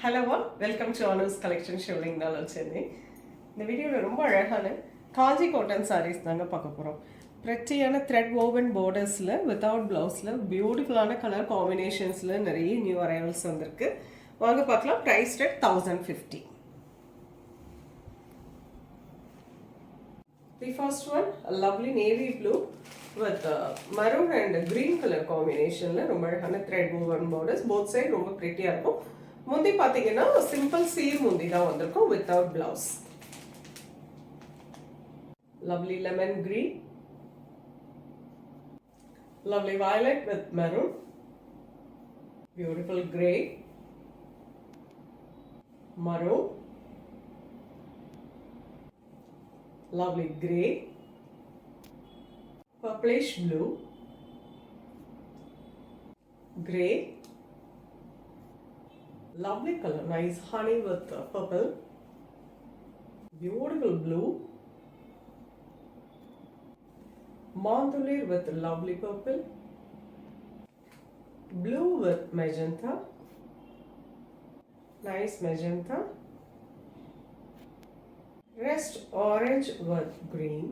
Hello welcome to honours collection ஷோலிங் தான் சென்னை. இந்த வீடியோவில் ரொம்ப அழகான காஞ்சி காட்டன் சாரீஸ் தாங்க பார்க்க போகிறோம். பிரட்டியான த்ரெட் ஓவன் பார்டர்ஸில் வித்தவுட் ப்ளவுஸில் பியூட்டிஃபுல்லான கலர் காம்பினேஷன்ஸில் நிறைய நியூ அரைவல்ஸ் வந்திருக்கு. வாங்க பார்க்கலாம். Price rate 1050. The first one, a lovely navy blue with maroon and green color combination. ரொம்ப அழகான thread woven borders, both side ரொம்ப பிரிட்டியாக இருக்கும். முந்தி பாத்தீங்கன்னா சிம்பிள் சீர் முந்தி தான் வந்திருக்கும் without blouse. Lovely lemon green, lovely violet with maroon, beautiful grey, maroon, lovely grey, purplish blue, grey, lovely color, nice honey with purple, beautiful blue, mandolier with lovely purple, blue with magenta, nice magenta, rest orange with green,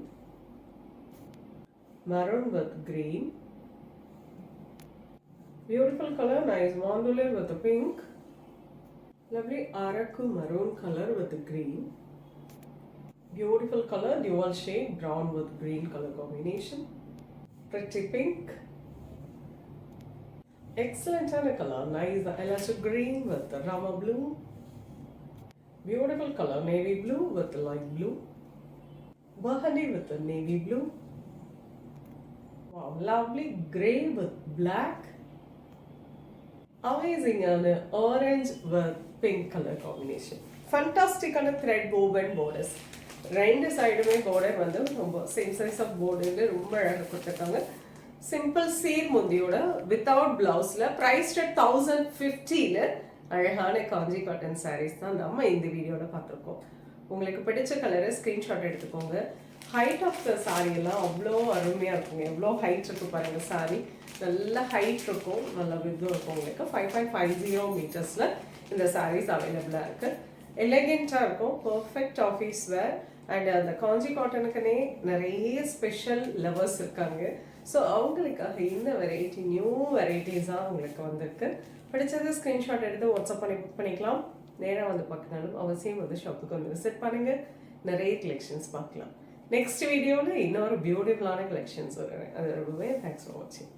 maroon with green, beautiful color, nice mandolier with pink, lovely araku maroon color with green, beautiful color, dual shade brown with green color combination, pretty pink, excellent color, nice elastic green with rama blue, beautiful color, navy blue with light blue, burgundy with navy blue, wow, lovely gray with black, amazing orange with pink color combination, fantastic thread woven borders. ரெண்டு சைடுமே border வந்து ரொம்ப same size of பார்டர்ல ரொம்ப அழகாக கொடுத்துருக்காங்க. Simple சீர் முந்தியோட without பிளவுஸ்ல price rate 1050ல அழகான காஞ்சி காட்டன் சாரீஸ் தான் நம்ம இந்த வீடியோட பார்த்துருக்கோம். உங்களுக்கு பிடிச்ச கலரை ஸ்கிரீன்ஷாட் எடுத்துக்கோங்க. ஹைட் ஆஃப் த சாரி எல்லாம் அவ்வளோ அருமையாக இருக்குங்க. எவ்வளோ ஹைட் இருக்கு பாருங்க. சாரி நல்ல ஹைட் இருக்கும், நல்ல வித்தும் இருக்கும். உங்களுக்கு 5.50 மீட்டர்ஸில் இந்த சாரீஸ் அவைலபிளாக இருக்குது. எலகெண்ட்டாக இருக்கும், பர்ஃபெக்ட் ஆஃபீஸ் வேர். அண்ட் அந்த காஞ்சி காட்டனுக்குன்னே நிறைய ஸ்பெஷல் லவர்ஸ் இருக்காங்க. ஸோ அவங்களுக்காக இந்த வெரைட்டி நியூ வெரைட்டிஸாக உங்களுக்கு வந்திருக்கு. பிடிச்சது ஸ்க்ரீன்ஷாட் எடுத்து வாட்ஸ்அப் பண்ணி புக் பண்ணிக்கலாம். நேராக வந்து பார்க்கனாலும் அவசியம் வந்து ஷாப்புக்கு வந்து விசிட் பண்ணுங்கள். நிறைய கலெக்ஷன்ஸ் பார்க்கலாம். நெக்ஸ்ட் வீடியோவில் இன்னொரு பியூட்டிஃபுல்லான கலெக்ஷன்ஸ் வருவேன். அது ரொம்பவே தேங்க்ஸ் ஃபார் வாட்சிங்.